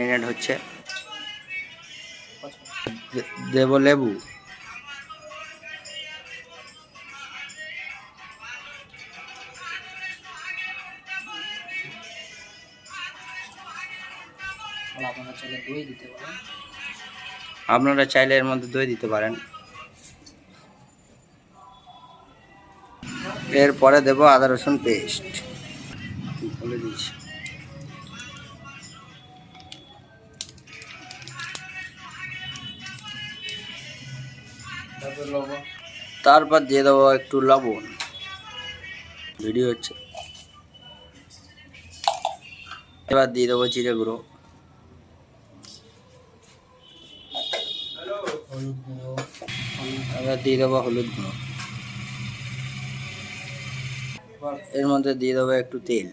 Minute হচ্ছে, দেব লেবু, আপনারা চাইলে এর মধ্যে দই দিতে পারেন। এরপরে দেব আদা রসুন পেস্ট, বলে দিচ্ছি। তারপর দিয়ে দেবো একটু লবণ। ভিডিও হচ্ছে। এবার দিয়ে দেবো জিরে গুঁড়ো, এবার দিয়ে দেবো হলুদ গুঁড়ো, এর মধ্যে দিয়ে দেবো একটু তেল।